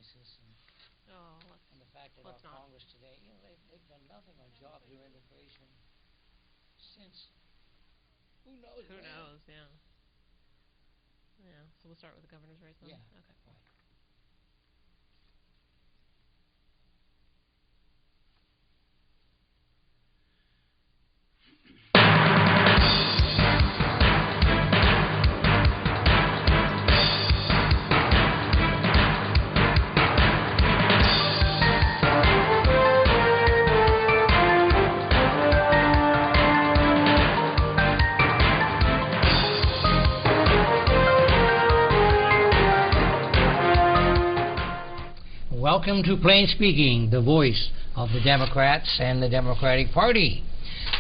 crisis and the fact that our Congress today, you know, they've done nothing on jobs or immigration since who knows Who when. knows, yeah. Yeah, so we'll start with the governor's race then? Yeah, okay. right. Welcome to Plain Speaking, the voice of the Democrats and the Democratic Party.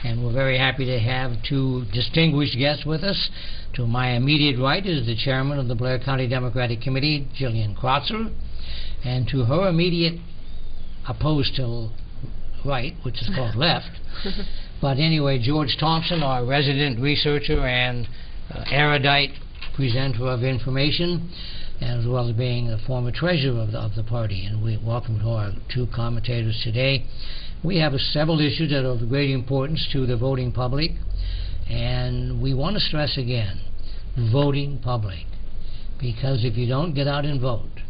And we're very happy to have two distinguished guests with us. To my immediate right is the chairman of the Blair County Democratic Committee, Gillian Kratzer. And to her immediate opposed to right, which is called left. But anyway, George Thompson, our resident researcher and erudite presenter of information, as well as being the former treasurer of the party. And we welcome to our two commentators today. We have several issues that are of great importance to the voting public, and we want to stress again, voting public, because if you don't get out and vote,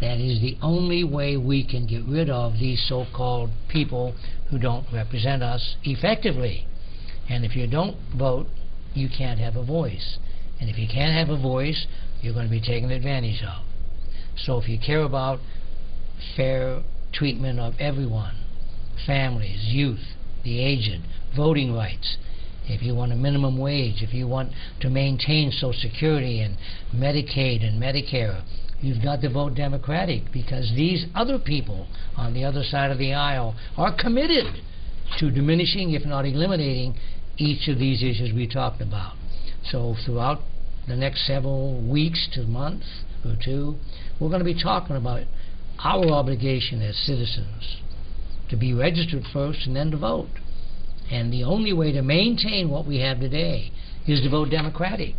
that is the only way we can get rid of these so-called people who don't represent us effectively. And if you don't vote, you can't have a voice. And if you can't have a voice, you're going to be taken advantage of. So if you care about fair treatment of everyone, families, youth, the aged, voting rights, if you want a minimum wage, if you want to maintain Social Security and Medicaid and Medicare, you've got to vote Democratic, because these other people on the other side of the aisle are committed to diminishing, if not eliminating, each of these issues we talked about. So throughout the next several weeks to month or two, we're going to be talking about our obligation as citizens to be registered first and then to vote. And the only way to maintain what we have today is to vote Democratic,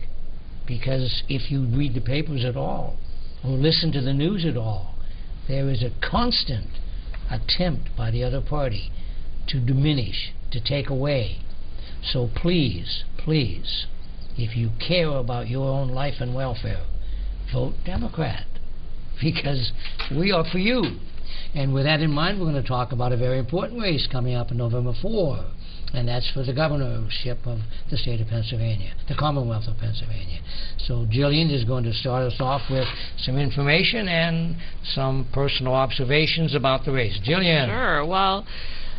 because if you read the papers at all or listen to the news at all, there is a constant attempt by the other party to diminish, to take away. So please, please, if you care about your own life and welfare, vote Democrat, because we are for you. And with that in mind, we're going to talk about a very important race coming up on November 4, and that's for the governorship of the state of Pennsylvania, the Commonwealth of Pennsylvania. So Gillian is going to start us off with some information and some personal observations about the race. Gillian. Sure. Well,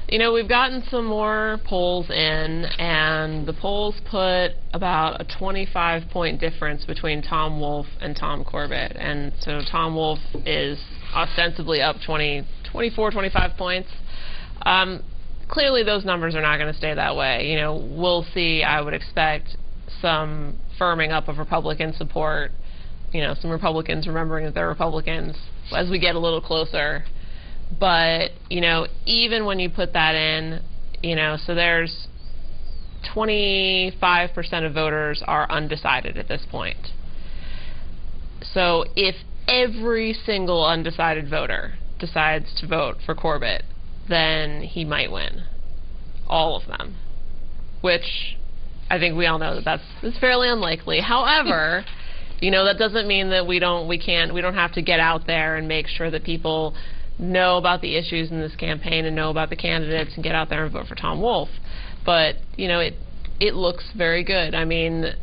you know, we've gotten some more polls in, and the polls put about a 25-point difference between Tom Wolf and Tom Corbett. And so Tom Wolf is ostensibly up 24, 25 points. Clearly those numbers are not going to stay that way. You know, we'll see, I would expect, some firming up of Republican support, you know, some Republicans remembering that they're Republicans as we get a little closer. But, you know, even when you put that in, you know, so there's 25% of voters are undecided at this point. So if every single undecided voter decides to vote for Corbett, then he might win. All of them. Which I think we all know that that's fairly unlikely. However, you know, that doesn't mean that we don't have to get out there and make sure that people know about the issues in this campaign and know about the candidates and get out there and vote for Tom Wolf. But, you know, it looks very good. I mean,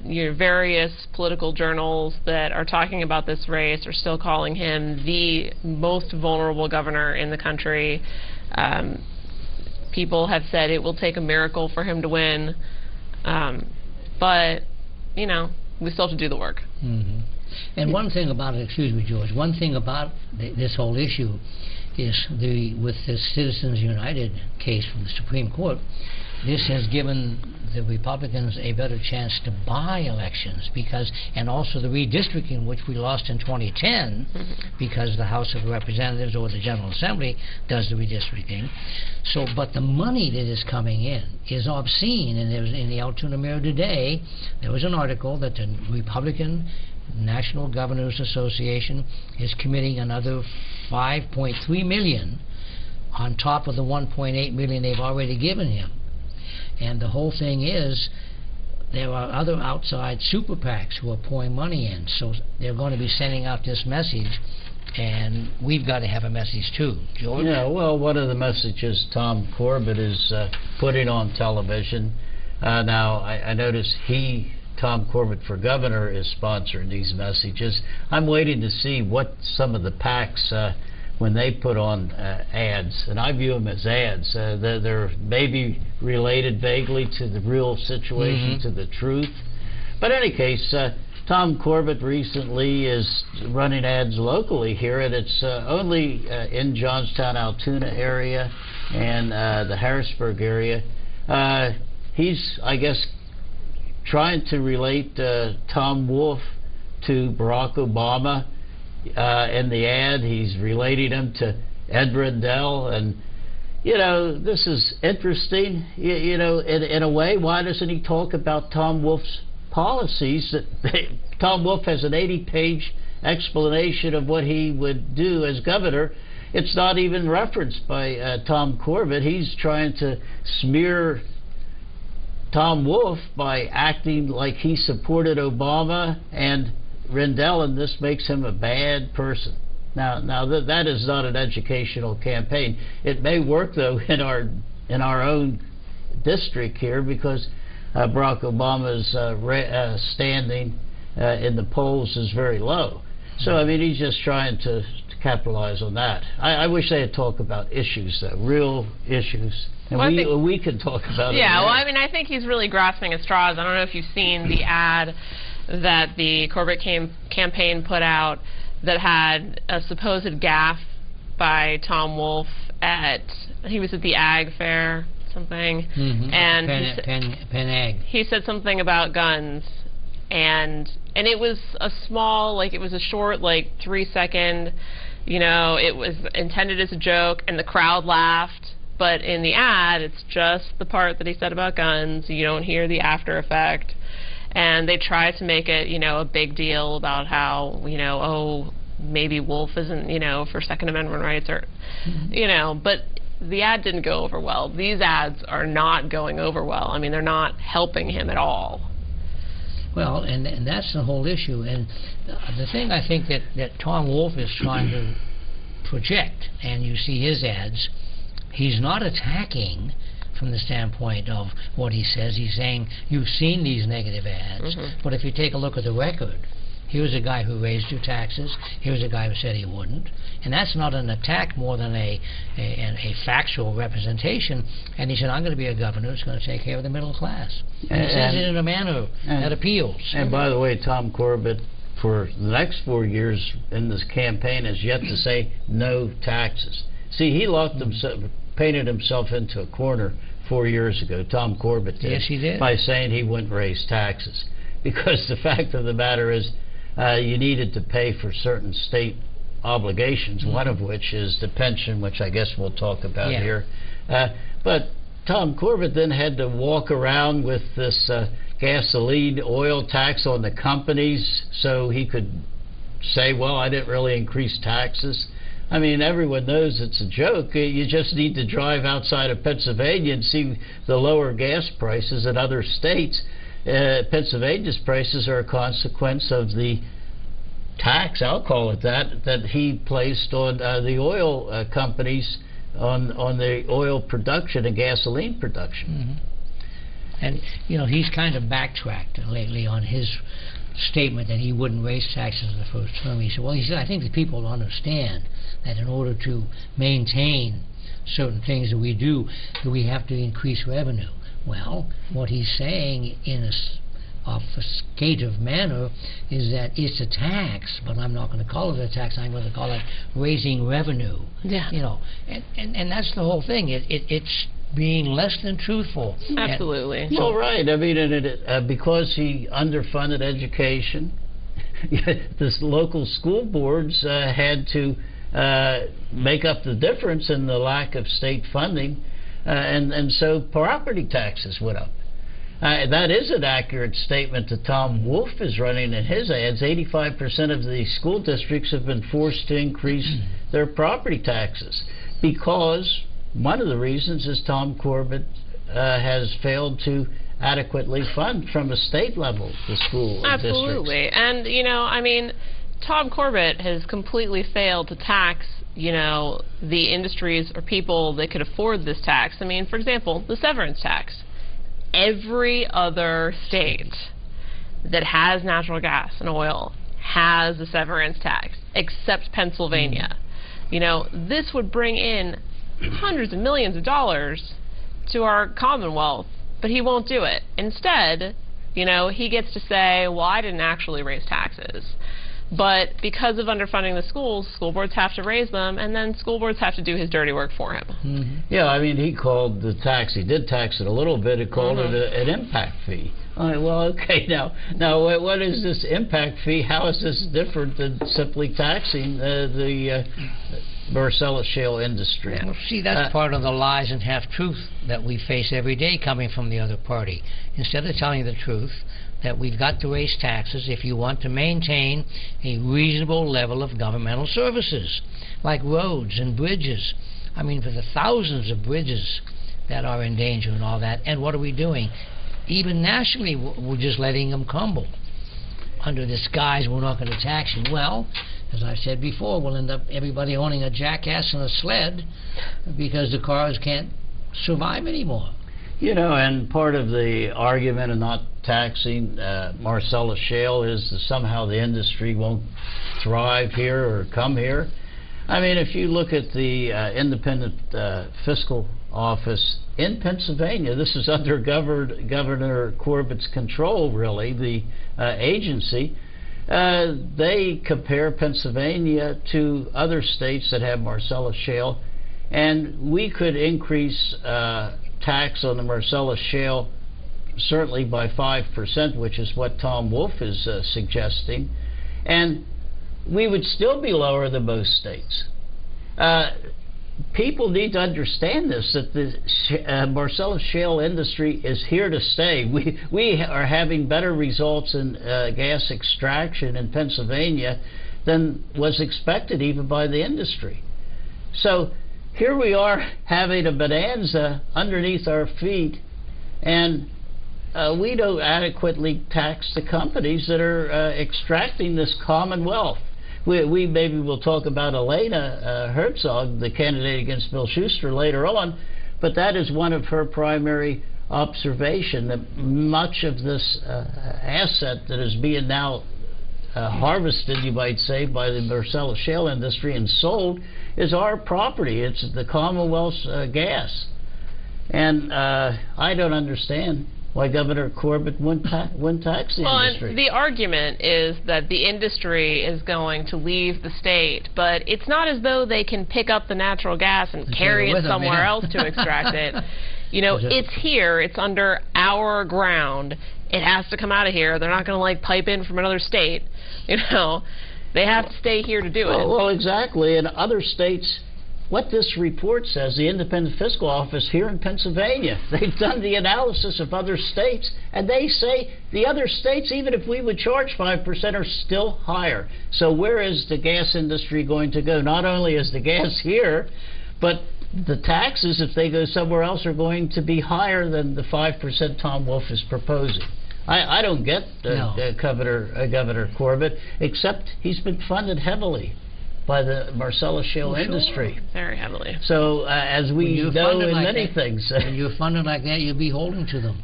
your various political journals that are talking about this race are still calling him the most vulnerable governor in the country. People have said it will take a miracle for him to win. But, you know, we still have to do the work. Mm-hmm. And one thing about it, excuse me, George, one thing about this whole issue is with the Citizens United case from the Supreme Court, this has given the Republicans a better chance to buy elections, because, and also the redistricting, which we lost in 2010 because the House of Representatives or the General Assembly does the redistricting. So, but the money that is coming in is obscene, and there was, in the Altoona Mirror today, there was an article that the Republican National Governors Association is committing another $5.3 million on top of the $1.8 million they've already given him. And the whole thing is, there are other outside super PACs who are pouring money in, so they're going to be sending out this message, and we've got to have a message too. George? Yeah, well, one of the messages Tom Corbett is putting on television. Now, I notice Tom Corbett for governor is sponsoring these messages. I'm waiting to see what some of the PACs, when they put on ads, and I view them as ads, they're maybe related vaguely to the real situation, to the truth. But in any case, Tom Corbett recently is running ads locally here, and it's only in Johnstown, Altoona area and the Harrisburg area. He's, I guess, trying to relate Tom Wolfe to Barack Obama. In the ad, he's relating him to Ed Rendell, and you know, this is interesting. You know, in a way, why doesn't he talk about Tom Wolfe's policies? Tom Wolfe has an 80-page explanation of what he would do as governor. It's not even referenced by Tom Corbett. He's trying to smear Tom Wolfe by acting like he supported Obama and Rendell, and this makes him a bad person. Now that is not an educational campaign. It may work though in our own district here, because Barack Obama's standing in the polls is very low. So I mean, he's just trying to capitalize on that. I wish they had talked about issues, though, real issues. And well, we can talk about it. Yeah, well, I mean, I think he's really grasping at straws. I don't know if you've seen the ad that the Corbett campaign put out that had a supposed gaffe by Tom Wolfe he was at the Ag Fair, something, and Penn Ag. He said something about guns, and it was a small, like, it was a short, like, 3-second, you know, it was intended as a joke, and the crowd laughed. But in the ad, it's just the part that he said about guns. You don't hear the after effect. And they try to make it, you know, a big deal about how, you know, oh, maybe Wolf isn't, you know, for Second Amendment rights, or, you know, but the ad didn't go over well. These ads are not going over well. I mean, they're not helping him at all. Well, and that's the whole issue. And the thing I think that Tom Wolfe is trying to project, and you see his ads, he's not attacking from the standpoint of what he says. He's saying, you've seen these negative ads, but if you take a look at the record, here's a guy who raised your taxes, here's a guy who said he wouldn't, and that's not an attack more than a factual representation. And he said, I'm going to be a governor who's going to take care of the middle class. And he says it in a manner that appeals. And by the way, Tom Corbett, for the next 4 years in this campaign, has yet to say no taxes. See, he locked himself, painted himself into a corner 4 years ago. Tom Corbett did. Yes, he did. By saying he wouldn't raise taxes. Because the fact of the matter is, you needed to pay for certain state obligations, one of which is the pension, which I guess we'll talk about here. But Tom Corbett then had to walk around with this gasoline oil tax on the companies so he could say, well, I didn't really increase taxes. I mean, everyone knows it's a joke. You just need to drive outside of Pennsylvania and see the lower gas prices in other states. Pennsylvania's prices are a consequence of the tax, I'll call it that he placed on the oil companies on the oil production and gasoline production. And, you know, he's kind of backtracked lately on his statement that he wouldn't raise taxes in the first term. He said, I think that people understand that in order to maintain certain things that we do, that we have to increase revenue. Well, what he's saying in a obfuscative manner is that it's a tax, but I'm not going to call it a tax. I'm going to call it raising revenue. Yeah. You know, and that's the whole thing. It's being less than truthful. Absolutely. Well, right. I mean, because he underfunded education, the local school boards had to make up the difference in the lack of state funding, and so property taxes went up. That is an accurate statement that Tom Wolf is running in his ads. 85% of the school districts have been forced to increase their property taxes because one of the reasons is Tom Corbett has failed to adequately fund from a state level the school districts. Absolutely. And, you know, I mean, Tom Corbett has completely failed to tax, you know, the industries or people that could afford this tax. I mean, for example, the severance tax. Every other state that has natural gas and oil has a severance tax, except Pennsylvania. You know, this would bring in hundreds of millions of dollars to our Commonwealth, but he won't do it. Instead, you know, he gets to say, well, I didn't actually raise taxes. But because of underfunding the schools, school boards have to raise them, and then school boards have to do his dirty work for him. Yeah, I mean, he called the tax, he did tax it a little bit, he called it an impact fee. All right, well, okay, now what is this impact fee? How is this different than simply taxing the Marcellus shale industry? Well, see, that's part of the lies and half-truth that we face every day coming from the other party. Instead of telling the truth, that we've got to raise taxes if you want to maintain a reasonable level of governmental services, like roads and bridges. I mean, for the thousands of bridges that are in danger and all that, and what are we doing? Even nationally, we're just letting them crumble under this guise we're not going to tax you. Well, as I've said before, we'll end up everybody owning a jackass and a sled because the cars can't survive anymore. You know, and part of the argument of not taxing Marcellus shale is that somehow the industry won't thrive here or come here. I mean, if you look at the independent fiscal office in Pennsylvania, this is under Governor Corbett's control, really, the agency. They compare Pennsylvania to other states that have Marcellus shale, and we could increase tax on the Marcellus shale certainly by 5%, which is what Tom Wolf is suggesting, and we would still be lower than most states. People need to understand this, that the Marcellus shale industry is here to stay. We are having better results in gas extraction in Pennsylvania than was expected even by the industry. So here we are having a bonanza underneath our feet, and we don't adequately tax the companies that are extracting this commonwealth. We maybe will talk about Elena Herzog, the candidate against Bill Schuster, later on, but that is one of her primary observation, that much of this asset that is being now harvested, you might say, by the Marcellus shale industry and sold is our property. It's the Commonwealth's gas. And I don't understand why Governor Corbett wouldn't tax the industry. And the argument is that the industry is going to leave the state, but it's not as though they can pick up the natural gas and carry it somewhere else to extract it. You know, it's here. It's under our ground. It has to come out of here. They're not going to, like, pipe in from another state. You know, they have to stay here to do it. Well, exactly. In other states, what this report says, the Independent Fiscal Office here in Pennsylvania, they've done the analysis of other states, and they say the other states, even if we would charge 5%, are still higher. So where is the gas industry going to go? Not only is the gas here, but the taxes, if they go somewhere else, are going to be higher than the 5% Tom Wolf is proposing. I don't get Governor Corbett, except he's been funded heavily by the Marcellus shale industry. Very heavily. So, as we know in many things. When you're funded like that, you're beholden to them.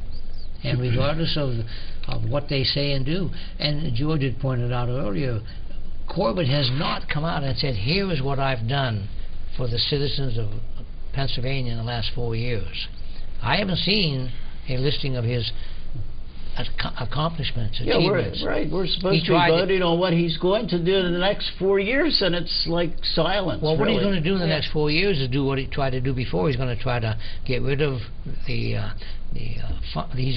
And regardless of what they say and do. And George had pointed out earlier, Corbett has not come out and said, here is what I've done for the citizens of Pennsylvania in the last 4 years. I haven't seen a listing of his accomplishments, Yeah, achievements. we're supposed to be voting on what he's going to do in the next 4 years, and it's like silence. Well, what really. he's going to do in the next 4 years is do what he tried to do before. He's going to try to get rid of he's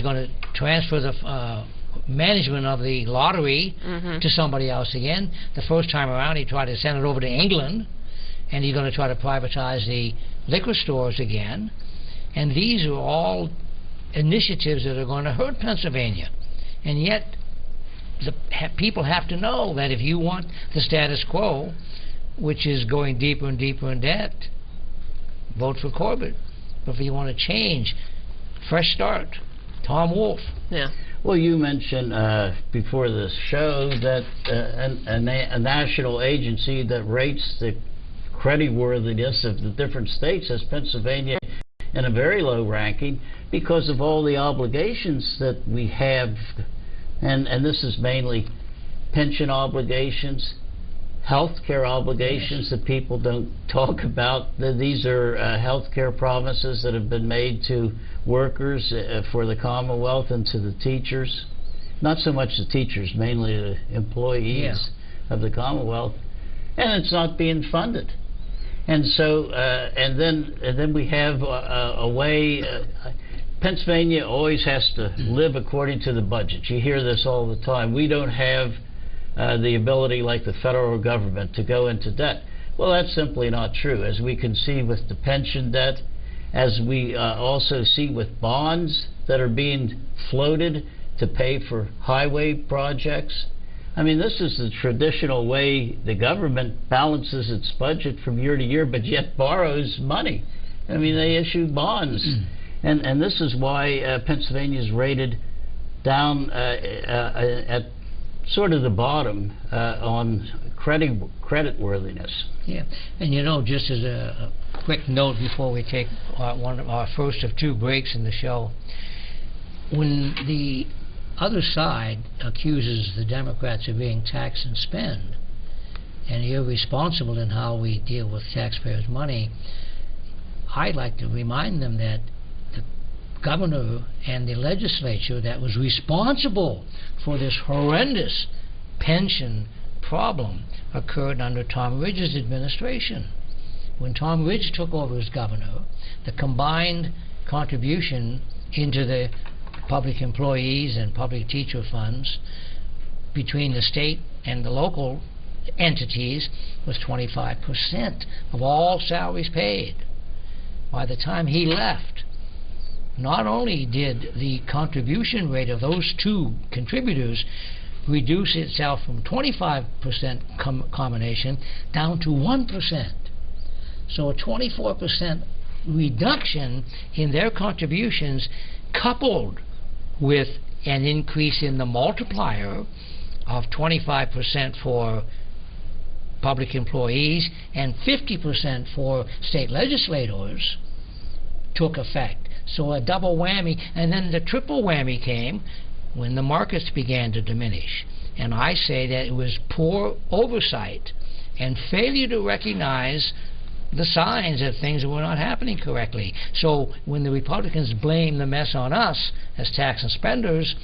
going to transfer the management of the lottery to somebody else again. The first time around, he tried to send it over to England, and he's going to try to privatize the liquor stores again. And these are all initiatives that are going to hurt Pennsylvania. And yet, people have to know that if you want the status quo, which is going deeper and deeper in debt, vote for Corbett. But if you want to change, fresh start, Tom Wolf. Yeah. Well, you mentioned before the show that a national agency that rates the creditworthiness of the different states has Pennsylvania in a very low ranking because of all the obligations that we have, and this is mainly pension obligations, health care obligations that people don't talk about. These are health care promises that have been made to workers for the Commonwealth and to the teachers. Not so much the teachers, mainly the employees of the Commonwealth. And it's not being funded. And so, and then we have a way. Pennsylvania always has to live according to the budget. You hear this all the time. We don't have the ability, like the federal government, to go into debt. Well, that's simply not true. As we can see with the pension debt, as we also see with bonds that are being floated to pay for highway projects. I mean, this is the traditional way the government balances its budget from year to year, but yet borrows money. I mean, they issue bonds. And this is why Pennsylvania is rated down at sort of the bottom on creditworthiness. Yeah, and you know, just as a quick note before we take one of our first of two breaks in the show, when the other side accuses the Democrats of being tax and spend and irresponsible in how we deal with taxpayers' money, I'd like to remind them that the governor and the legislature that was responsible for this horrendous pension problem occurred under Tom Ridge's administration. When Tom Ridge took over as governor, the combined contribution into the public employees and public teacher funds between the state and the local entities was 25% of all salaries paid. By the time he left, not only did the contribution rate of those two contributors reduce itself from 25% combination down to 1%. So a 24% reduction in their contributions, coupled with an increase in the multiplier of 25% for public employees and 50% for state legislators, took effect. So a double whammy, and then the triple whammy came when the markets began to diminish. And I say that it was poor oversight and failure to recognize the signs that things were not happening correctly. So when the Republicans blame the mess on us as tax and spenders,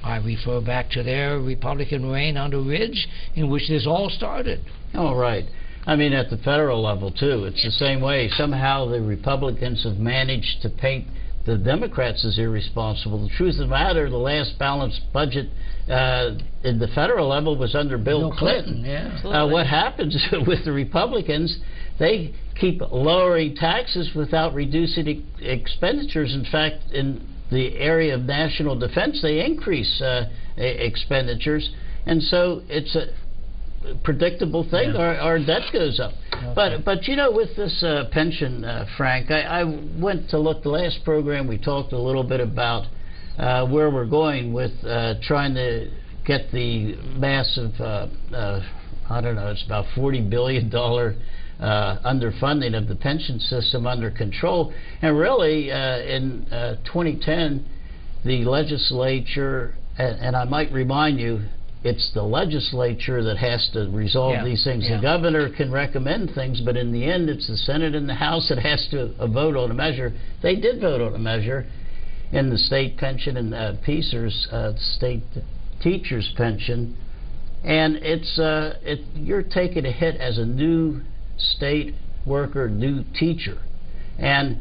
I refer back to their Republican reign under Ridge, in which this all started. Oh, right. I mean, at the federal level, too. It's the same way. Somehow the Republicans have managed to paint the Democrats as irresponsible. The truth of the matter, the last balanced budget in the federal level was under Bill Clinton. Yeah. What happens with the Republicans, they keep lowering taxes without reducing expenditures. In fact, in the area of national defense, they increase expenditures. And so it's a predictable thing. Our debt goes up. Okay. But you know, with this pension, Frank, I went to look. The last program we talked a little bit about where we're going with trying to get the massive, I don't know, it's about $40 billion underfunding of the pension system under control. And really, in 2010, the legislature, and I might remind you, it's the legislature that has to resolve these things. The governor can recommend things, but in the end, it's the Senate and the House that has to vote on a measure. They did vote on a measure, in the state pension and PSER's state teacher's pension, and you're taking a hit as a new state worker, new teacher, and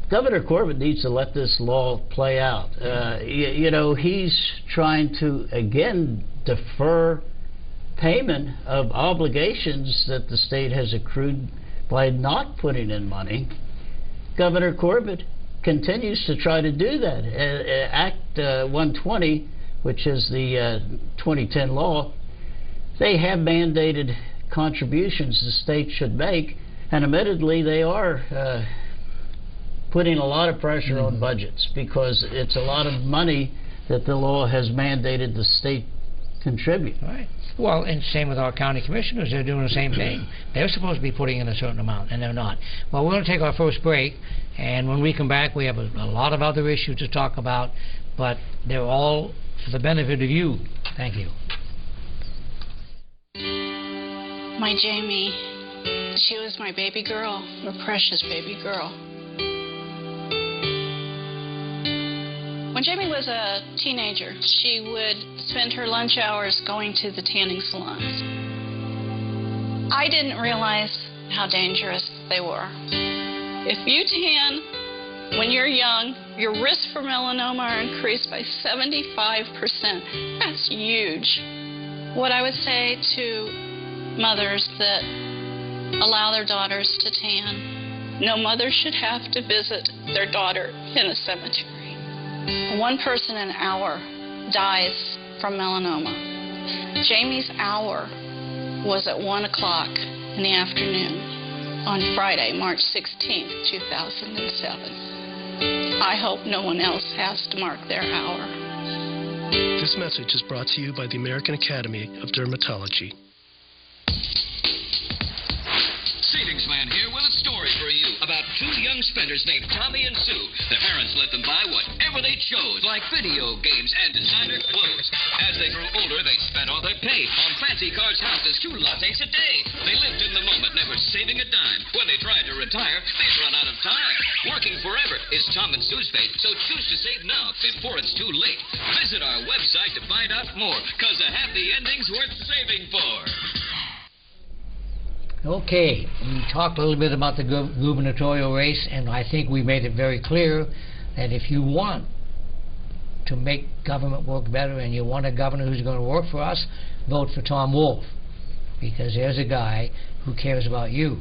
Governor Corbett needs to let this law play out. You know, he's trying to again defer payment of obligations that the state has accrued by not putting in money. Governor Corbett continues to try to do that. Act 120, which is the 2010 law, they have mandated contributions the state should make, and admittedly they are putting a lot of pressure on budgets, because it's a lot of money that the law has mandated the state contribute. Right. Well, and same with our county commissioners. They're doing the same thing. They're supposed to be putting in a certain amount, and they're not. Well, we're going to take our first break, and when we come back, we have a lot of other issues to talk about, but they're all for the benefit of you. Thank you. My Jamie, she was my baby girl, my precious baby girl. When Jamie was a teenager, she would spend her lunch hours going to the tanning salons. I didn't realize how dangerous they were. If you tan when you're young, your risk for melanoma are increased by 75%. That's huge. What I would say to mothers that allow their daughters to tan, no mother should have to visit their daughter in a cemetery. 1 person an hour dies from melanoma. Jamie's hour was at 1 o'clock in the afternoon on Friday, March 16th, 2007. I hope no one else has to mark their hour. This message is brought to you by the American Academy of Dermatology. Savings Man here with a story for you about 2 young spenders named Tommy and Sue. Their parents let them buy whatever they chose, like video games and designer clothes. As they grew older, they spent all their pay on fancy cars, houses, 2 lattes a day. They lived in the moment, never saving a dime. When they tried to retire, they'd run out of time. Working forever is Tom and Sue's fate, so choose to save now before it's too late. Visit our website to find out more, because a happy ending's worth saving for. Okay, we talked a little bit about the gubernatorial race, and I think we made it very clear that if you want to make government work better and you want a governor who's going to work for us, vote for Tom Wolf, because there's a guy who cares about you.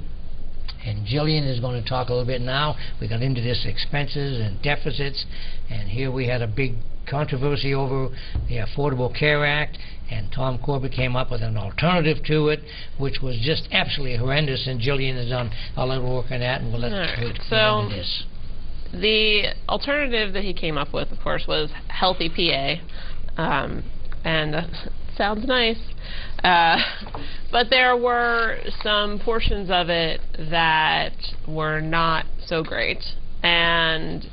And Gillian is going to talk a little bit now. We got into this expenses and deficits, and here we had a big controversy over the Affordable Care Act, and Tom Corbett came up with an alternative to it, which was just absolutely horrendous, and Gillian has done a little work on that, and we'll let her get into this. The alternative that he came up with, of course, was Healthy PA, and sounds nice, but there were some portions of it that were not so great, and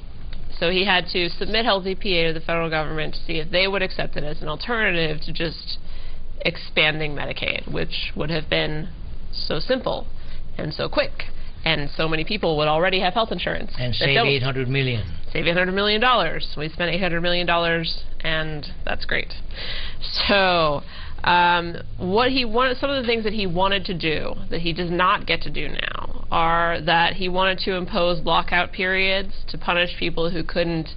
so he had to submit Healthy PA to the federal government to see if they would accept it as an alternative to just expanding Medicaid, which would have been so simple and so quick, and so many people would already have health insurance. And save $800 million. Save $800 million. We spent $800 million, and that's great. So what he wanted, some of the things that he wanted to do that he does not get to do now are that he wanted to impose blockout periods to punish people who couldn't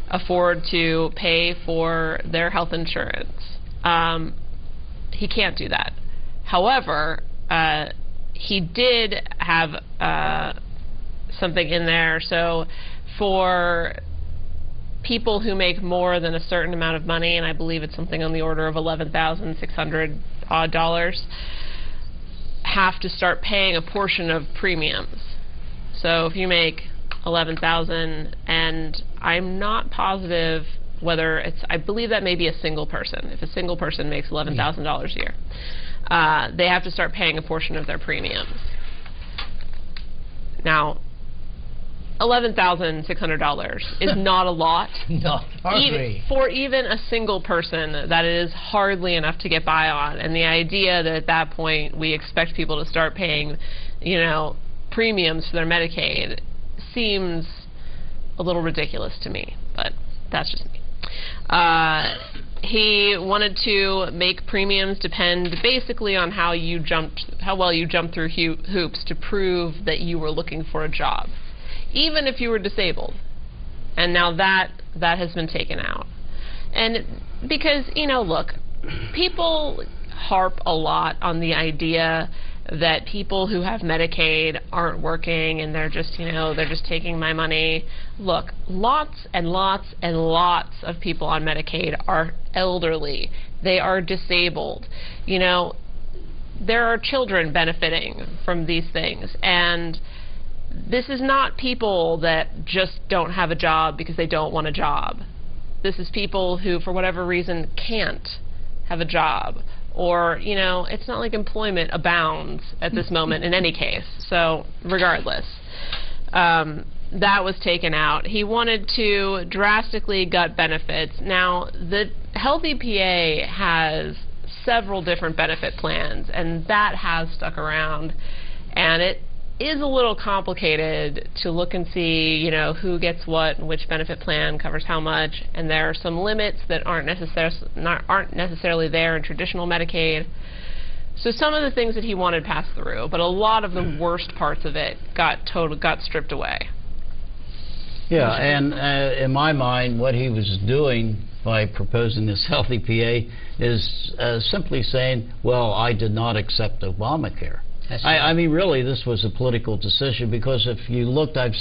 afford to pay for their health insurance. He can't do that. However, he did have something in there. So for people who make more than a certain amount of money, and I believe it's something on the order of $11,600 odd, have to start paying a portion of premiums. So if you make $11,000, and I'm not positive whether it's, I believe that may be a single person. If a single person makes $11,000 a year, they have to start paying a portion of their premiums. Now, $11,600 is not a lot. No, hardly. For even a single person, that is hardly enough to get by on. And the idea that at that point we expect people to start paying, you know, premiums for their Medicaid seems a little ridiculous to me, but that's just me. He wanted to make premiums depend basically on how well you jumped through hoops to prove that you were looking for a job, even if you were disabled. And now that has been taken out. And because, look, people harp a lot on the idea that people who have Medicaid aren't working and they're just taking my money. Look, lots and lots and lots of people on Medicaid are elderly. They are disabled. There are children benefiting from these things. And this is not people that just don't have a job because they don't want a job. This is people who, for whatever reason, can't have a job. Or, it's not like employment abounds at this moment in any case. So, regardless, that was taken out. He wanted to drastically gut benefits. Now, the Healthy PA has several different benefit plans, and that has stuck around. And it is a little complicated to look and see, who gets what and which benefit plan covers how much, and there are some limits that aren't necessarily there in traditional Medicaid. So some of the things that he wanted passed through, but a lot of the worst parts of it got stripped away. Yeah, and in my mind, what he was doing by proposing this Healthy PA is simply saying, well, I did not accept Obamacare. I mean, really, this was a political decision, because if you looked, I've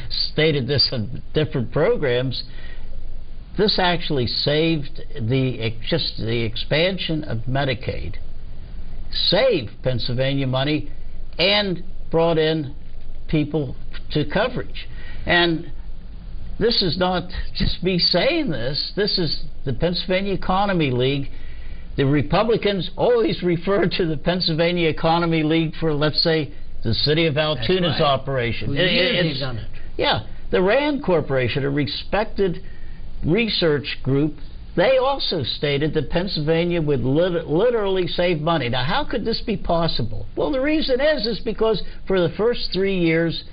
stated this in different programs, this actually saved just the expansion of Medicaid, saved Pennsylvania money, and brought in people to coverage. And this is not just me saying this. This is the Pennsylvania Economy League. The Republicans always refer to the Pennsylvania Economy League for, let's say, the city of Altoona's operation. They've done it. Yeah. The RAND Corporation, a respected research group, they also stated that Pennsylvania would literally save money. Now, how could this be possible? Well, the reason is because for the first 3 years,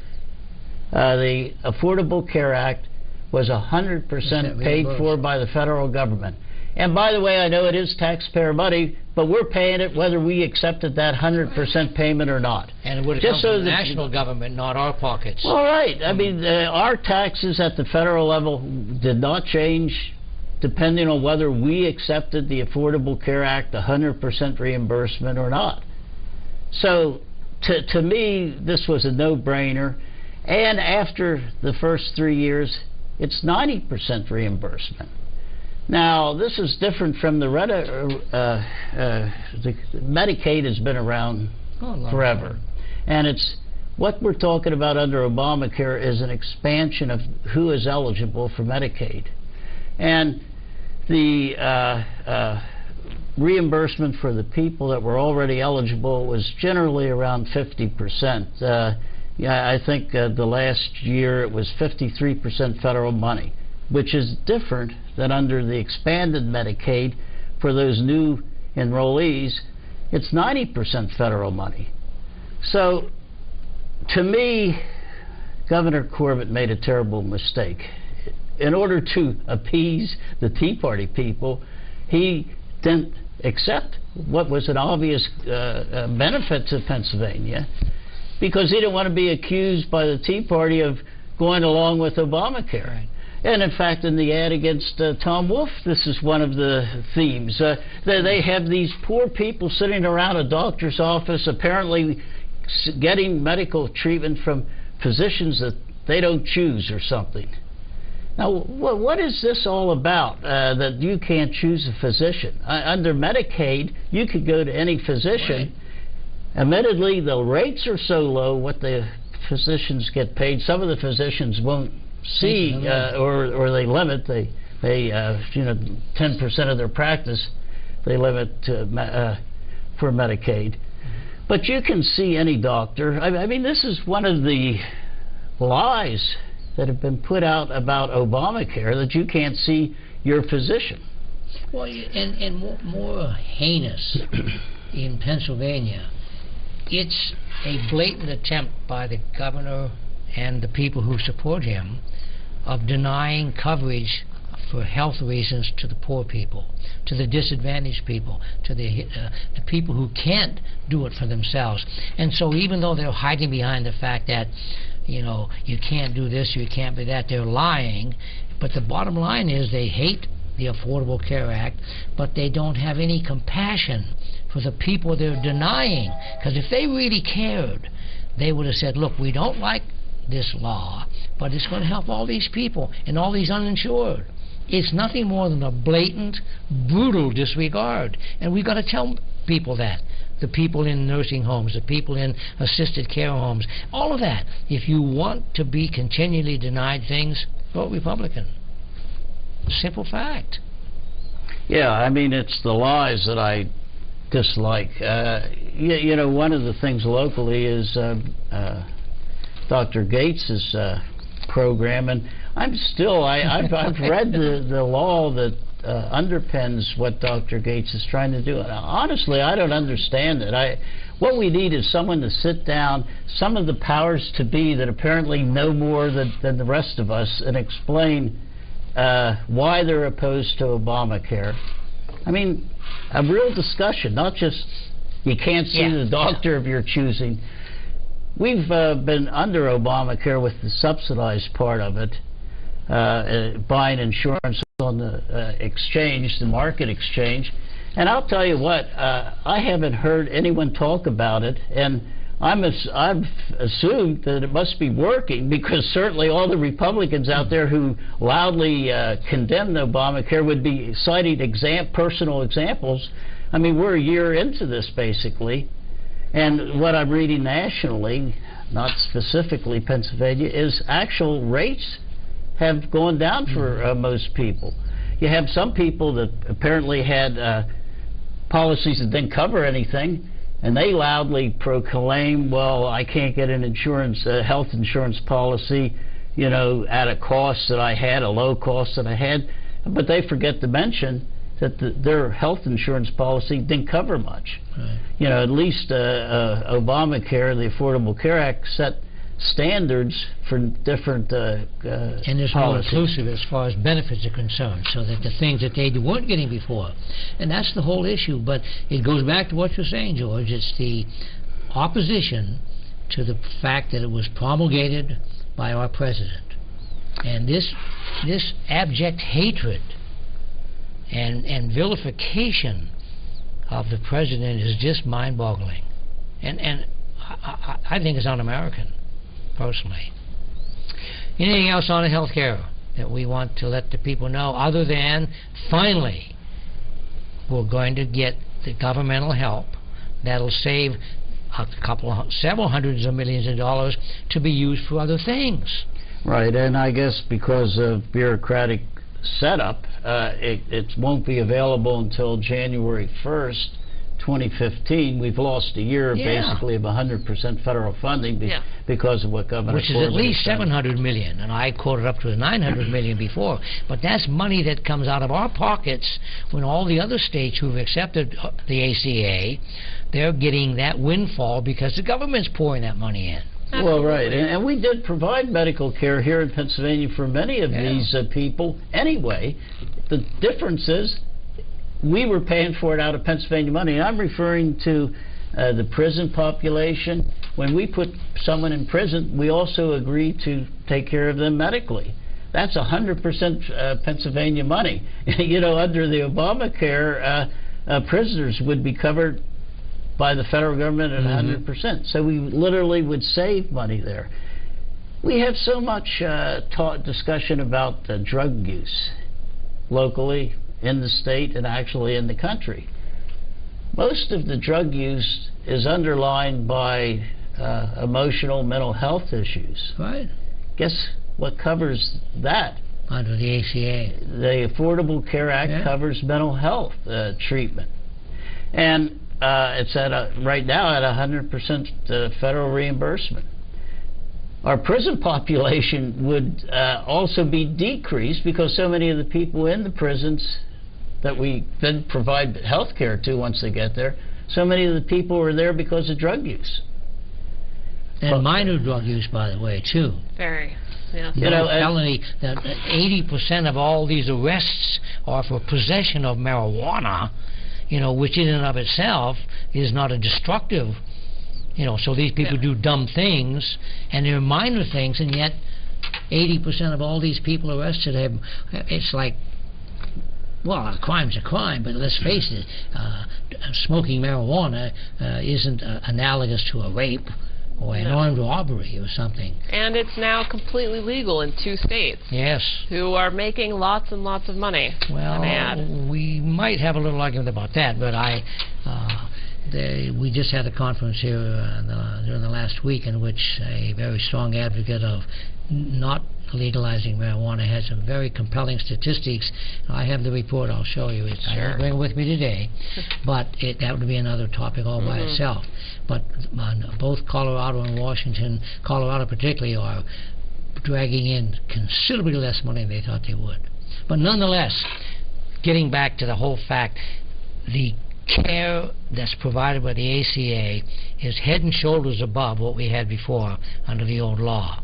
the Affordable Care Act was 100% paid for by the federal government. And by the way, I know it is taxpayer money, but we're paying it whether we accepted that 100% payment or not. And it would have come from the national government, not our pockets. All right. I mean, our taxes at the federal level did not change depending on whether we accepted the Affordable Care Act 100% reimbursement or not. So, to me, this was a no-brainer. And after the first 3 years, it's 90% reimbursement. Now, this is different from the Medicaid has been around forever. And it's what we're talking about under Obamacare is an expansion of who is eligible for Medicaid. And the reimbursement for the people that were already eligible was generally around 50%. I think the last year it was 53% federal money, which is different than under the expanded Medicaid. For those new enrollees, it's 90% federal money. So, to me, Governor Corbett made a terrible mistake. In order to appease the Tea Party people, he didn't accept what was an obvious benefit to Pennsylvania, because he didn't want to be accused by the Tea Party of going along with Obamacare. Right. And in fact, in the ad against Tom Wolf, this is one of the themes. They have these poor people sitting around a doctor's office, apparently getting medical treatment from physicians that they don't choose or something. Now, what is this all about, that you can't choose a physician? Under Medicaid, you could go to any physician. Right. Admittedly, the rates are so low, what the physicians get paid, some of the physicians won't see, or they limit. They 10% of their practice they limit for Medicaid. But you can see any doctor. I mean, this is one of the lies that have been put out about Obamacare, that you can't see your physician. Well, and more heinous in Pennsylvania, it's a blatant attempt by the governor and the people who support him of denying coverage for health reasons to the poor people, to the disadvantaged people, to the people who can't do it for themselves. And so even though they're hiding behind the fact that, you know, you can't do this, you can't do that, they're lying. But the bottom line is they hate the Affordable Care Act, but they don't have any compassion for the people they're denying. Because if they really cared, they would have said, look, we don't like this law, but it's going to help all these people and all these uninsured. It's nothing more than a blatant, brutal disregard. And we've got to tell people that. The people in nursing homes, the people in assisted care homes, all of that. If you want to be continually denied things, vote Republican. Simple fact. Yeah, I mean, it's the lies that I dislike. You know, one of the things locally is Dr. Gates's program, and I've read the law that underpins what Dr. Gates is trying to do. And honestly, I don't understand it. What we need is someone to sit down, some of the powers to be that apparently know more than the rest of us, and explain why they're opposed to Obamacare. I mean, a real discussion, not just you can't see the doctor of your choosing. We've been under Obamacare with the subsidized part of it, buying insurance on the exchange, the market exchange. And I'll tell you what, I haven't heard anyone talk about it, and I've assumed that it must be working, because certainly all the Republicans out there who loudly condemn Obamacare would be citing personal examples. I mean, we're a year into this, basically. And what I'm reading nationally, not specifically Pennsylvania, is actual rates have gone down for most people. You have some people that apparently had policies that didn't cover anything, and they loudly proclaim, well, I can't get an health insurance policy, you know, at a cost that I had, a low cost that I had. But they forget to mention that their health insurance policy didn't cover much. Right. You know, at least Obamacare, the Affordable Care Act, set standards for different and it's more inclusive as far as benefits are concerned, so that the things that they weren't getting before. And that's the whole issue. But it goes back to what you're saying, George. It's the opposition to the fact that it was promulgated by our president. And this abject hatred and vilification of the president is just mind-boggling. And I think it's un-American, personally. Anything else on the health care that we want to let the people know, other than finally we're going to get the governmental help that'll save several hundreds of millions of dollars to be used for other things. Right, and I guess because of bureaucratic setup, it won't be available until January 1st, 2015. We've lost a year basically of 100% federal funding because of what Governor Which is at least $700 million, and I quoted up to $900 million before. But that's money that comes out of our pockets when all the other states who've accepted the ACA, they're getting that windfall because the government's pouring that money in. Well, right, and we did provide medical care here in Pennsylvania for many of these people anyway. The difference is we were paying for it out of Pennsylvania money. And I'm referring to the prison population. When we put someone in prison, we also agree to take care of them medically. That's 100% Pennsylvania money. You know, under the Obamacare, prisoners would be covered by the federal government at 100%. So we literally would save money there. We have so much discussion about drug use locally, in the state, and actually in the country. Most of the drug use is underlined by emotional, mental health issues. Right. Guess what covers that? Under the ACA. The Affordable Care Act covers mental health treatment. And it's at right now at 100% federal reimbursement. Our prison population would also be decreased because so many of the people in the prisons that we then provide health care to once they get there, so many of the people are there because of drug use. And minor drug use, by the way, too. Very. Yeah. You know, felony, that 80% of all these arrests are for possession of marijuana, which in and of itself is not a destructive, so these people do dumb things, and they're minor things, and yet 80% of all these people arrested have, it's like, well, a crime's a crime, but let's face it, smoking marijuana isn't analogous to a rape or an armed robbery or something. And it's now completely legal in 2 states. Yes. Who are making lots and lots of money. Well, we might have a little argument about that, but we just had a conference here during the last week in which a very strong advocate of not legalizing marijuana had some very compelling statistics. I have the report. I'll show you it. I didn't bring it with me today, but that would be another topic all by itself. But both Colorado and Washington, Colorado particularly, are dragging in considerably less money than they thought they would. But nonetheless, getting back to the whole fact, the care that's provided by the ACA is head and shoulders above what we had before under the old law.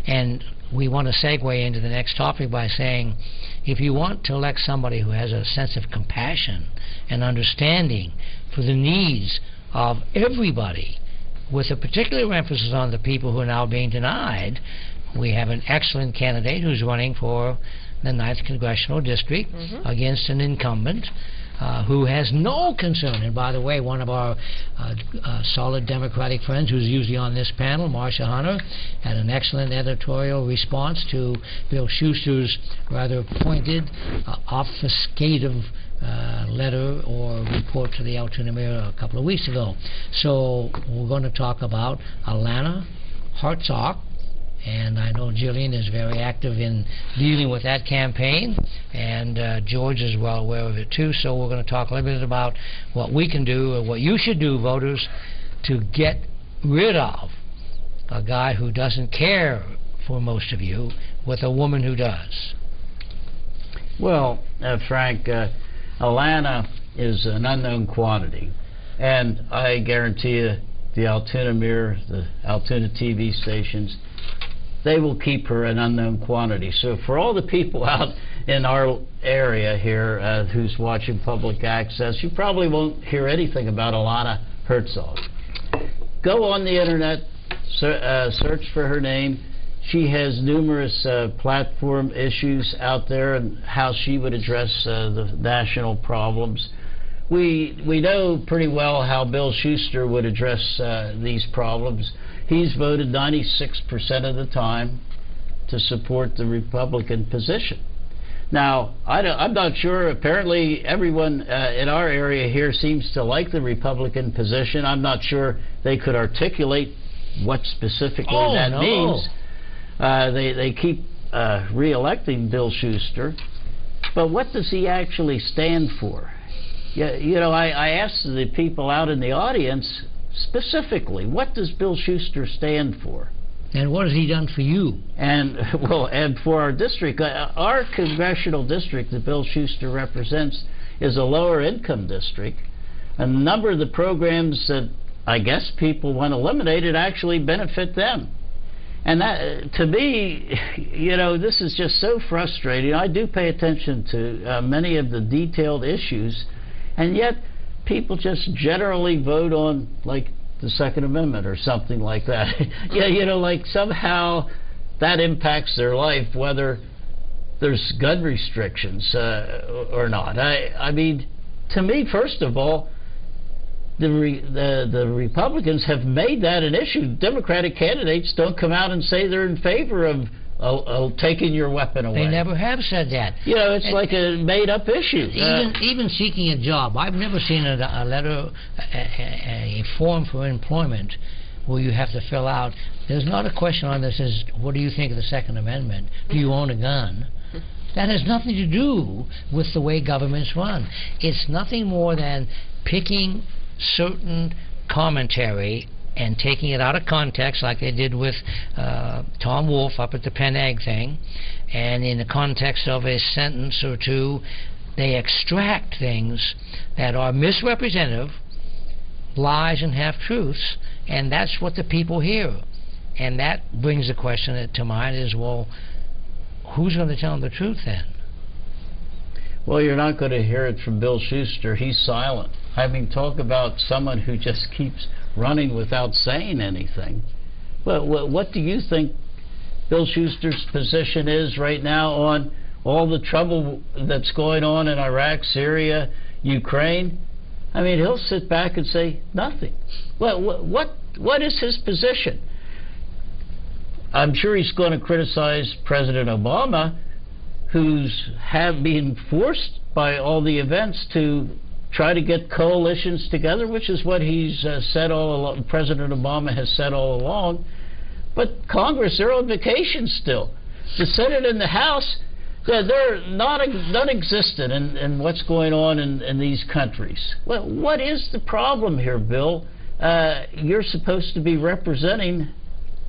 And we want to segue into the next topic by saying, if you want to elect somebody who has a sense of compassion and understanding for the needs of everybody, with a particular emphasis on the people who are now being denied, we have an excellent candidate who's running for the 9th Congressional District against an incumbent who has no concern. And by the way, one of our solid Democratic friends who's usually on this panel, Marcia Hunter, had an excellent editorial response to Bill Schuster's rather pointed, obfuscative letter or report to the Altoona Mirror a couple of weeks ago. So we're going to talk about Alana Hartzog, and I know Gillian is very active in dealing with that campaign, and George is well aware of it too. So we're going to talk a little bit about what we can do, or what you should do, voters, to get rid of a guy who doesn't care for most of you with a woman who does. Well, Frank, Alana is an unknown quantity, and I guarantee you the Altoona Mirror, the Altoona TV stations, they will keep her an unknown quantity. So for all the people out in our area here who's watching public access, you probably won't hear anything about Alana Hartzog. Go on the internet, search for her name. She has numerous platform issues out there and how she would address the national problems. We know pretty well how Bill Schuster would address these problems. He's voted 96% of the time to support the Republican position. Now, I'm not sure. Apparently, everyone in our area here seems to like the Republican position. I'm not sure they could articulate what specifically that means. They keep re-electing Bill Schuster, but what does he actually stand for? I asked the people out in the audience specifically, what does Bill Schuster stand for? And what has he done for you? And for our district, our congressional district that Bill Schuster represents is a lower income district. A number of the programs that I guess people want eliminated actually benefit them. And that, to me, this is just so frustrating. I do pay attention to many of the detailed issues, and yet people just generally vote on, like, the Second Amendment or something like that. Like somehow that impacts their life, whether there's gun restrictions or not. I mean, to me, first of all, the Republicans have made that an issue. Democratic candidates don't come out and say they're in favor of taking your weapon away. They never have said that. It's like a made-up issue. Even seeking a job, I've never seen a letter, a form for employment where you have to fill out. There's not a question on this as, what do you think of the Second Amendment? Do you own a gun? That has nothing to do with the way governments run. It's nothing more than picking certain commentary and taking it out of context, like they did with Tom Wolfe up at the Penn Ag thing, and in the context of a sentence or two, they extract things that are misrepresentative, lies and half-truths, and that's what the people hear. And that brings the question to mind is, well, who's going to tell him the truth then? Well, you're not going to hear it from Bill Schuster. He's silent. I mean, talk about someone who just keeps running without saying anything. Well, what do you think Bill Schuster's position is right now on all the trouble that's going on in Iraq, Syria, Ukraine? I mean, he'll sit back and say nothing. Well, what is his position? I'm sure he's going to criticize President Obama, who's been forced by all the events to try to get coalitions together, which is what he's said all along. President Obama has said all along. But Congress, they're on vacation still. The Senate and the House, they're non-existent in what's going on in these countries. Well, what is the problem here, Bill? You're supposed to be representing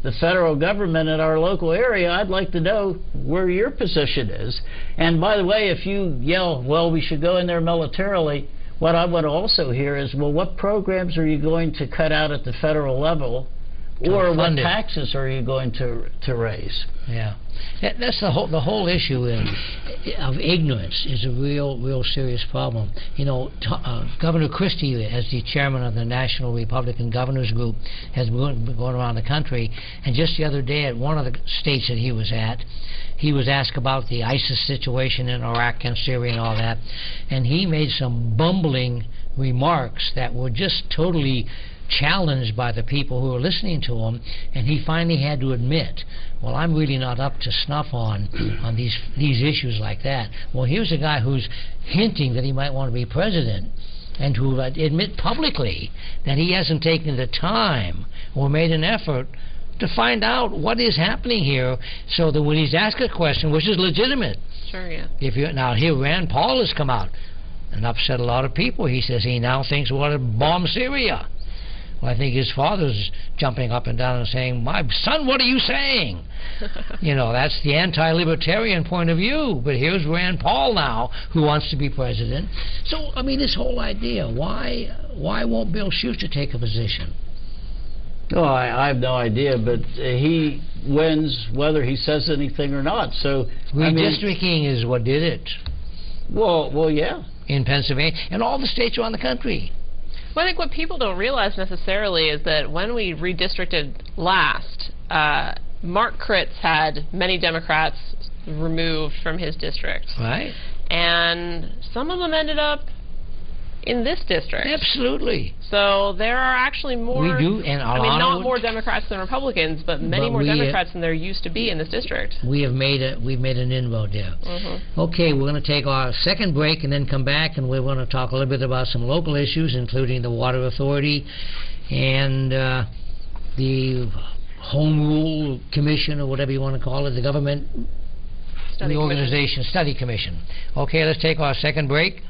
the federal government in our local area. I'd like to know where your position is. And by the way, if you yell, well, we should go in there militarily, what I want to also hear is, well, what programs are you going to cut out at the federal level, or what taxes are you going to raise? Yeah, that's the whole issue of ignorance is a real serious problem. You know, Governor Christie, as the chairman of the National Republican Governors Group, has been going around the country, and just the other day at one of the states that he was at, he was asked about the ISIS situation in Iraq and Syria and all that, and he made some bumbling remarks that were just totally challenged by the people who were listening to him, and he finally had to admit, well, I'm really not up to snuff on these issues like that. Well, here's a guy who's hinting that he might want to be president, and to admit publicly that he hasn't taken the time or made an effort to find out what is happening here, so that when he's asked a question, which is legitimate. Sure, yeah. Now here Rand Paul has come out and upset a lot of people. He says he now thinks we ought to bomb Syria. Well, I think his father's jumping up and down and saying, my son, what are you saying? You know, that's the anti-libertarian point of view. But here's Rand Paul now, who wants to be president. So, I mean, this whole idea, why won't Bill Schuster take a position? Oh, I have no idea, but he wins whether he says anything or not. So redistricting is what did it. Well, yeah. In Pennsylvania and all the states around the country. Well, I think what people don't realize necessarily is that when we redistricted last, Mark Kratzer had many Democrats removed from his district. Right. And some of them ended up in this district. Absolutely. So there are actually more. We do, and not more Democrats than Republicans, but many more Democrats than there used to be in this district. We've made an inroad there. Mm-hmm. Okay, we're going to take our second break and then come back, and we're going to talk a little bit about some local issues, including the Water Authority and the Home Rule Commission, or whatever you want to call it, the government Study Commission. Okay, let's take our second break.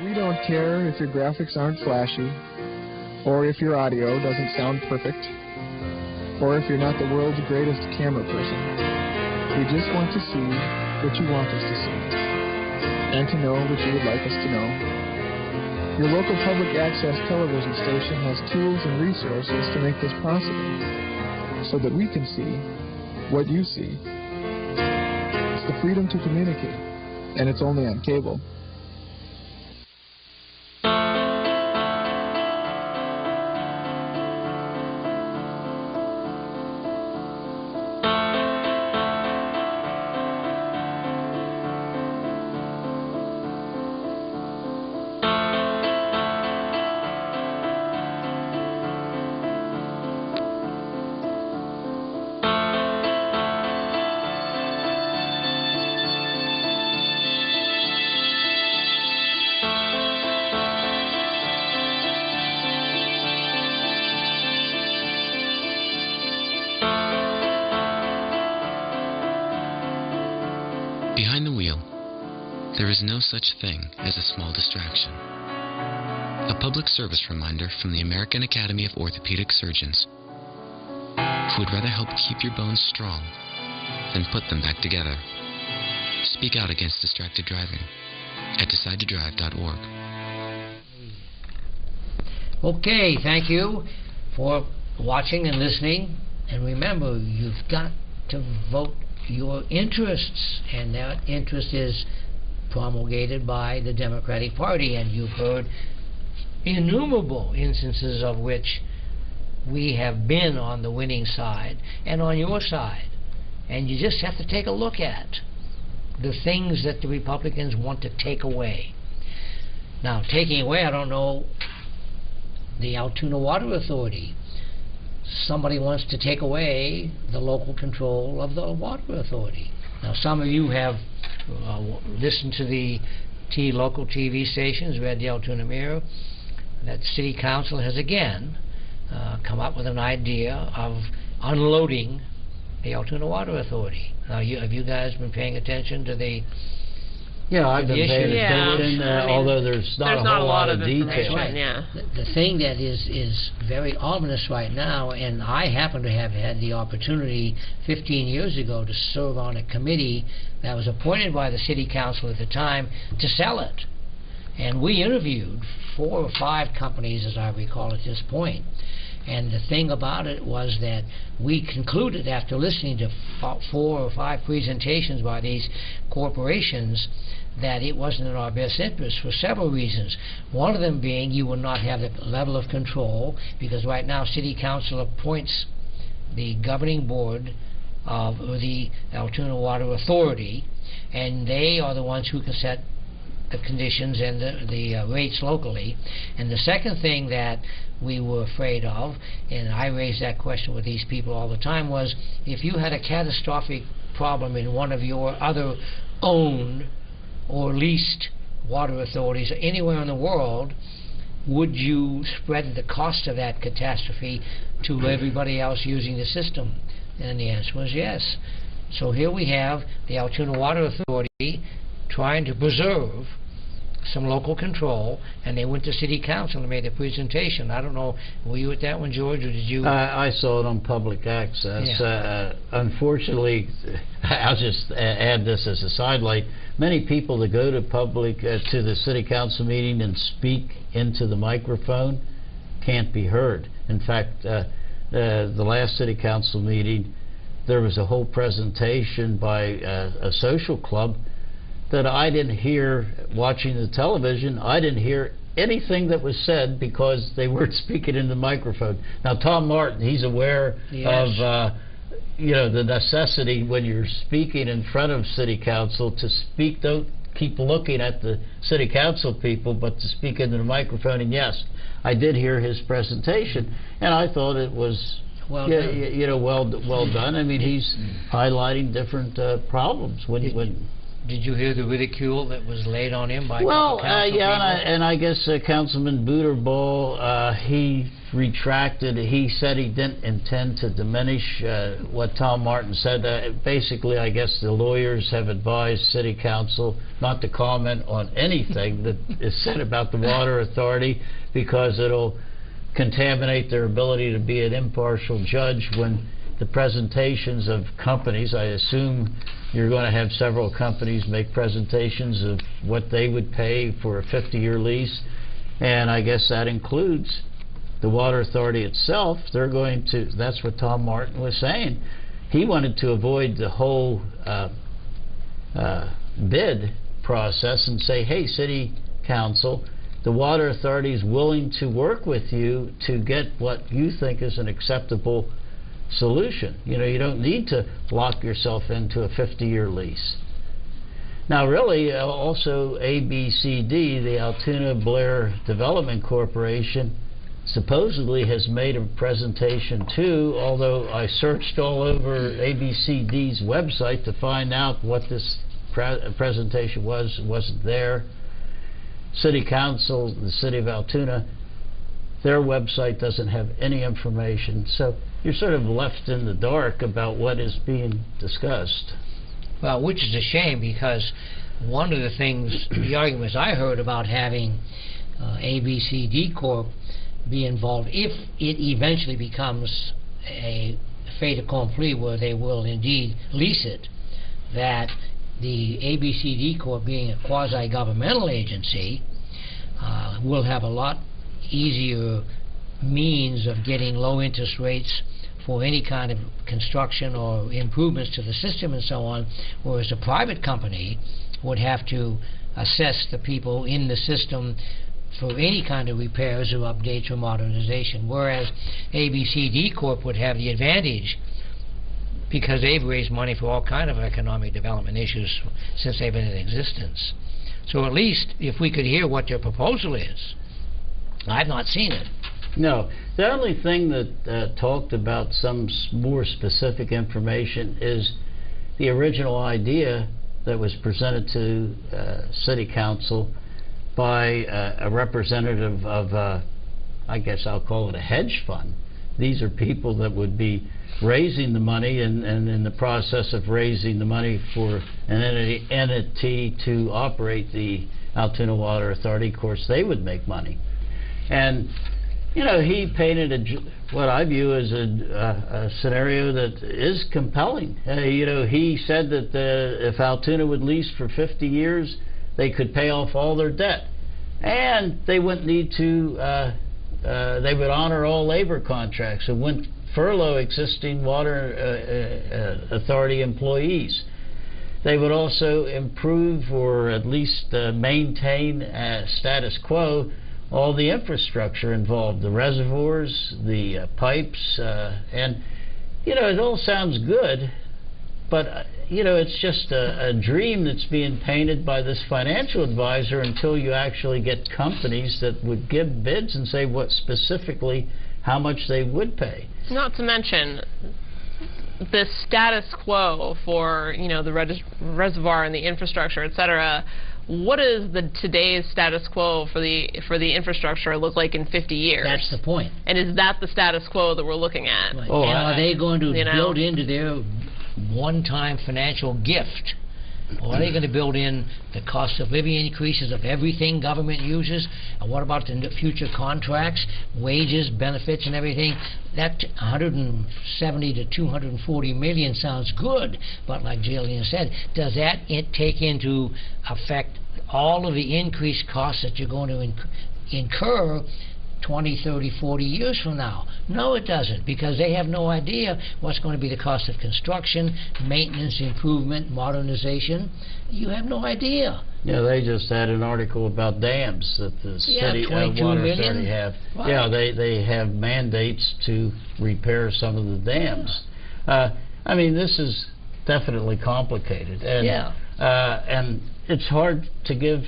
We don't care if your graphics aren't flashy, or if your audio doesn't sound perfect, or if you're not the world's greatest camera person. We just want to see what you want us to see, and to know what you would like us to know. Your local public access television station has tools and resources to make this possible, so that we can see what you see. It's the freedom to communicate, and it's only on cable. Behind the wheel, there is no such thing as a small distraction. A public service reminder from the American Academy of Orthopedic Surgeons, who would rather help keep your bones strong than put them back together. Speak out against distracted driving at decidetodrive.org. Okay, thank you for watching and listening And remember, you've got to vote your interests, and that interest is promulgated by the Democratic Party, and you've heard innumerable instances of which we have been on the winning side and on your side. And you just have to take a look at the things that the Republicans want to take away. Now, taking away, I don't know, the Altoona Water Authority. Somebody wants to take away the local control of the Water Authority. Now, some of you have listened to the local TV stations, read the Altoona Mirror, that the City Council has again come up with an idea of unloading the Altoona Water Authority. Now, have you guys been paying attention to the Yeah, I've been paying attention, I mean, although there's not a lot of detail. Right. Yeah. The thing that is very ominous right now, and I happen to have had the opportunity 15 years ago to serve on a committee that was appointed by the City Council at the time to sell it. And we interviewed 4 or 5 companies, as I recall at this point. And the thing about it was that we concluded, after listening to 4 or 5 presentations by these corporations, that it wasn't in our best interest for several reasons. One of them being you will not have the level of control, because right now City Council appoints the governing board of the Altoona Water Authority, and they are the ones who can set the conditions and the rates locally. And the second thing that we were afraid of, and I raised that question with these people all the time, was if you had a catastrophic problem in one of your other owned or leased water authorities anywhere in the world, would you spread the cost of that catastrophe to everybody else using the system? And the answer was yes. So here we have the Altoona Water Authority trying to preserve some local control, and they went to City Council and made a presentation. I don't know, were you at that one, George, or did you? I saw it on public access. Yeah. Unfortunately, I'll just add this as a sidelight. Many people that go to to the City Council meeting and speak into the microphone can't be heard. In fact, the last City Council meeting, there was a whole presentation by a social club that I didn't hear watching the television. I didn't hear anything that was said because they weren't speaking in the microphone. Now, Tom Martin, he's aware of the necessity when you're speaking in front of City Council to speak. Don't keep looking at the City Council people, but to speak into the microphone. And yes, I did hear his presentation, and I thought it was well done. I mean, he's highlighting different problems when. Did you hear the ridicule that was laid on him by council people? And I guess Councilman Booterball, he retracted. He said he didn't intend to diminish what Tom Martin said. Basically, I guess the lawyers have advised City Council not to comment on anything that is said about the Water Authority because it'll contaminate their ability to be an impartial judge when the presentations of companies, I assume you're going to have several companies make presentations of what they would pay for a 50-year lease, and I guess that includes the Water Authority itself. They're going to, that's what Tom Martin was saying. He wanted to avoid the whole bid process and say, hey, City Council, the Water Authority is willing to work with you to get what you think is an acceptable solution. You don't need to lock yourself into a 50-year lease. Now, really, also ABCD, the Altoona Blair Development Corporation, supposedly has made a presentation too, although I searched all over ABCD's website to find out what this presentation was. It wasn't there. City Council, the City of Altoona, their website doesn't have any information, so you're sort of left in the dark about what is being discussed. Well, which is a shame, because one of the things, the arguments I heard about having ABCD Corp be involved, if it eventually becomes a fait accompli where they will indeed lease it, that the ABCD Corp, being a quasi-governmental agency, will have a lot easier means of getting low interest rates for any kind of construction or improvements to the system and so on, whereas a private company would have to assess the people in the system for any kind of repairs or updates or modernization, whereas ABCD Corp would have the advantage because they've raised money for all kind of economic development issues since they've been in existence. So at least if we could hear what their proposal is. I've not seen it. No. The only thing that talked about some more specific information is the original idea that was presented to City Council by a representative of, I guess I'll call it a hedge fund. These are people that would be raising the money and in the process of raising the money for an entity to operate the Altoona Water Authority. Of course, they would make money. And, you know, he painted what I view as a scenario that is compelling. You know, he said that if Altoona would lease for 50 years, they could pay off all their debt. And they wouldn't need to, they would honor all labor contracts and wouldn't furlough existing water authority employees. They would also improve or at least maintain status quo all the infrastructure involved, the reservoirs, the pipes, and, you know, it all sounds good, but, you know, it's just a dream that's being painted by this financial advisor until you actually get companies that would give bids and say what specifically how much they would pay. Not to mention the status quo for, you know, the reservoir and the infrastructure, et cetera. What does today's status quo for the infrastructure look like in 50 years? That's the point. And is that the status quo that we're looking at? Right. And are they going to build into their one-time financial gift? Or are they going to build in the cost of living increases of everything government uses? And what about the future contracts, wages, benefits, and everything? That 170 to 240 million sounds good, but like Gillian said, does that take into effect all of the increased costs that you're going to incur 20, 30, 40 years from now? No, it doesn't, because they have no idea what's going to be the cost of construction, maintenance, improvement, modernization. You have no idea. Yeah, they just had an article about dams that the city water authority have. Right. Yeah, they have mandates to repair some of the dams. I mean, this is definitely complicated, and and it's hard to give.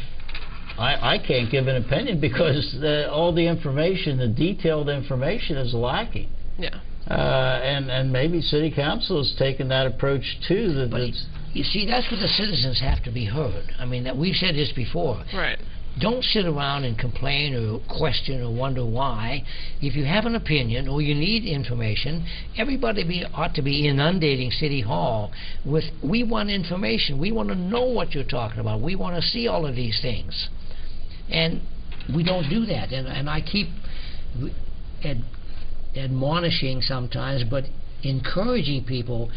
I can't give an opinion because all the information, the detailed information, is lacking. Yeah. And maybe City Council has taken that approach too. But you see, that's where the citizens have to be heard. I mean, we've said this before. Right. Don't sit around and complain or question or wonder why. If you have an opinion or you need information, everybody ought to be inundating City Hall with, we want information. We want to know what you're talking about. We want to see all of these things. And we don't do that. And I keep admonishing sometimes, but encouraging people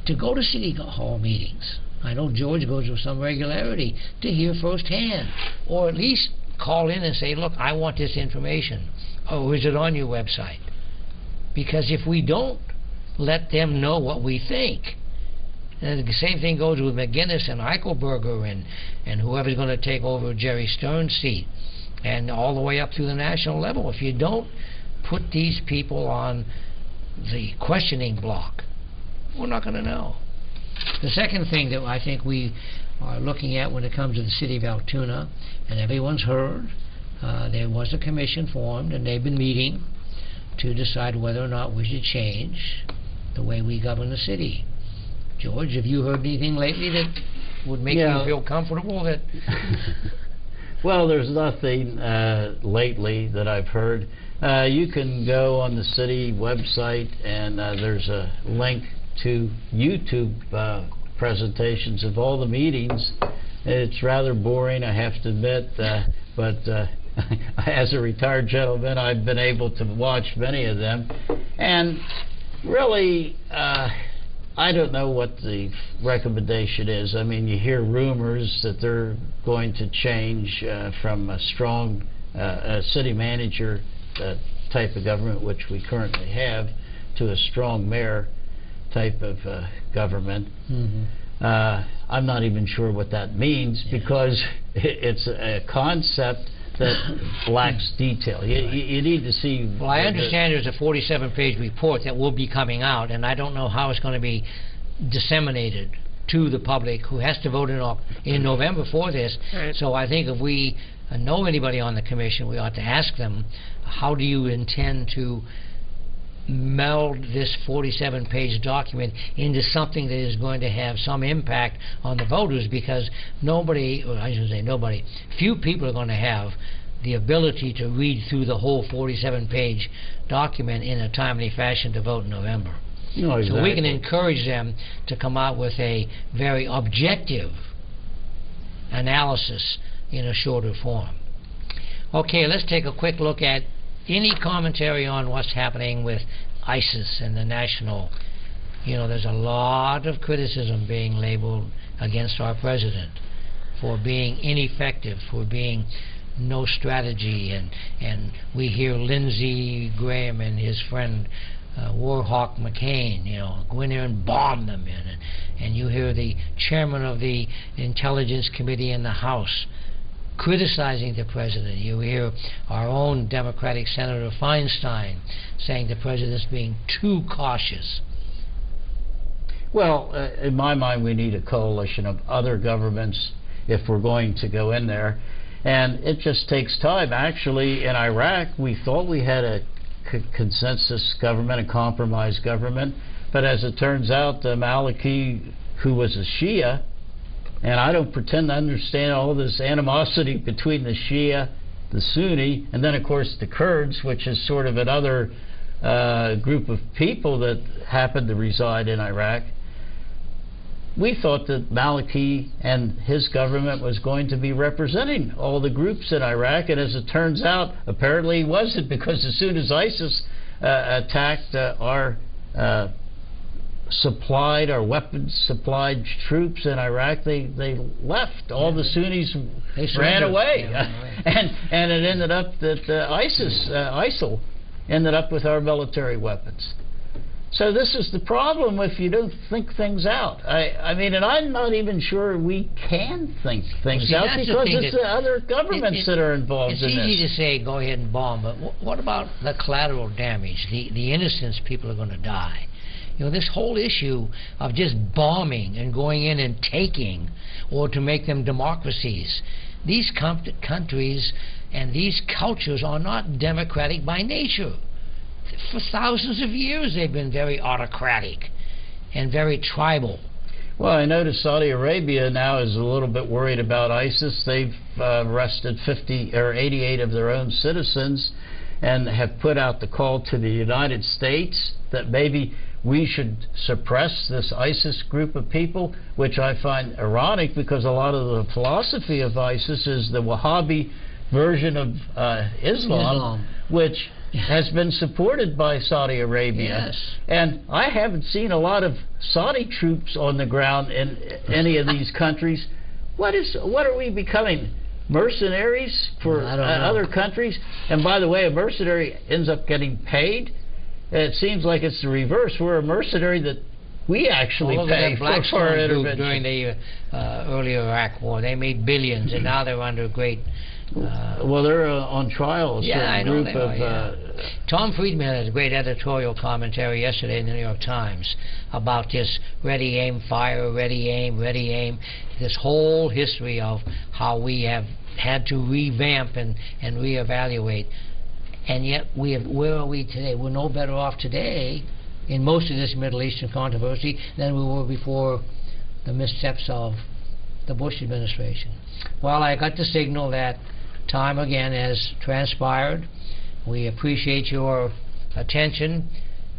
to go to City Hall meetings. I know George goes with some regularity to hear firsthand, or at least call in and say, look, I want this information. Or is it on your website? Because if we don't let them know what we think, and the same thing goes with McGinnis and Eichelberger and whoever's going to take over Jerry Stern's seat, and all the way up through the national level. If you don't put these people on the questioning block, we're not going to know. The second thing that I think we are looking at when it comes to the city of Altoona, and everyone's heard, there was a commission formed, and they've been meeting to decide whether or not we should change the way we govern the city. George, have you heard anything lately that would make you feel comfortable that... Well, there's nothing lately that I've heard. You can go on the city website, and there's a link to YouTube presentations of all the meetings. It's rather boring, I have to admit, but as a retired gentleman, I've been able to watch many of them. And really, I don't know what the recommendation is. I mean, you hear rumors that they're going to change from a strong city manager type of government, which we currently have, to a strong mayor type of government. I'm not even sure what that means, because it's a concept that lacks detail. You need to see... Well, I understand there's a 47-page report that will be coming out, and I don't know how it's going to be disseminated to the public who has to vote in November for this. Right. So I think if we know anybody on the commission, we ought to ask them, how do you intend to meld this 47-page document into something that is going to have some impact on the voters, because nobody, or I shouldn't say nobody, few people are going to have the ability to read through the whole 47-page document in a timely fashion to vote in November. No, exactly. So we can encourage them to come out with a very objective analysis in a shorter form. Okay, let's take a quick look at any commentary on what's happening with ISIS and the national. You know, there's a lot of criticism being labeled against our president for being ineffective, for being no strategy, and we hear Lindsey Graham and his friend Warhawk McCain, you know, go in there and bomb them in, and you hear the chairman of the Intelligence Committee in the House criticizing the president. You hear our own Democratic Senator Feinstein saying the president's being too cautious. Well, in my mind, we need a coalition of other governments if we're going to go in there, and it just takes time. Actually, in Iraq, we thought we had a consensus government, a compromise government, but as it turns out, Maliki, who was a Shia, and I don't pretend to understand all this animosity between the Shia, the Sunni, and then of course the Kurds, which is sort of another group of people that happen to reside in Iraq. We thought that Maliki and his government was going to be representing all the groups in Iraq, and as it turns out, apparently he wasn't, because as soon as ISIS attacked our weapons supplied troops in Iraq, they left. All the Sunnis ran away. And it ended up that ISIL ended up with our military weapons. So this is the problem if you don't think things out. I mean, and I'm not even sure we can think things out, because it's the other governments that are involved in this. It's easy to say go ahead and bomb, but what about the collateral damage, the innocents people are going to die? You know, this whole issue of just bombing and going in and taking, or to make them democracies, these countries and these cultures are not democratic by nature. For thousands of years they've been very autocratic and very tribal. Well, I notice Saudi Arabia now is a little bit worried about ISIS. They've arrested 50 or 88 of their own citizens and have put out the call to the United States that maybe we should suppress this ISIS group of people, which I find ironic, because a lot of the philosophy of ISIS is the Wahhabi version of Islam, which has been supported by Saudi Arabia. Yes. And I haven't seen a lot of Saudi troops on the ground in any of these countries. What are we becoming? Mercenaries for other countries? And by the way, a mercenary ends up getting paid. It seems like it's the reverse. We're a mercenary that we actually pay for our intervention. During the early Iraq War, they made billions, and now they're under great... well, they're on trial. I know they are. Tom Friedman had a great editorial commentary yesterday in the New York Times about this ready, aim, fire, ready, aim, this whole history of how we have had to revamp and reevaluate. And yet, where are we today? We're no better off today in most of this Middle Eastern controversy than we were before the missteps of the Bush administration. Well, I got the signal that time again has transpired. We appreciate your attention.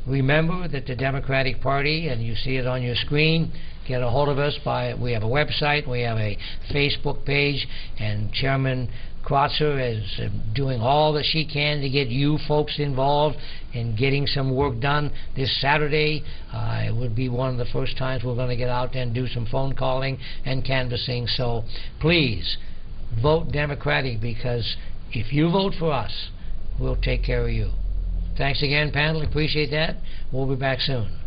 Remember that the Democratic Party, and you see it on your screen, get a hold of us we have a website, we have a Facebook page, and Chairman Kratzer is doing all that she can to get you folks involved in getting some work done this Saturday. It would be one of the first times we're going to get out there and do some phone calling and canvassing. So please vote Democratic, because if you vote for us, we'll take care of you. Thanks again, panel. Appreciate that. We'll be back soon.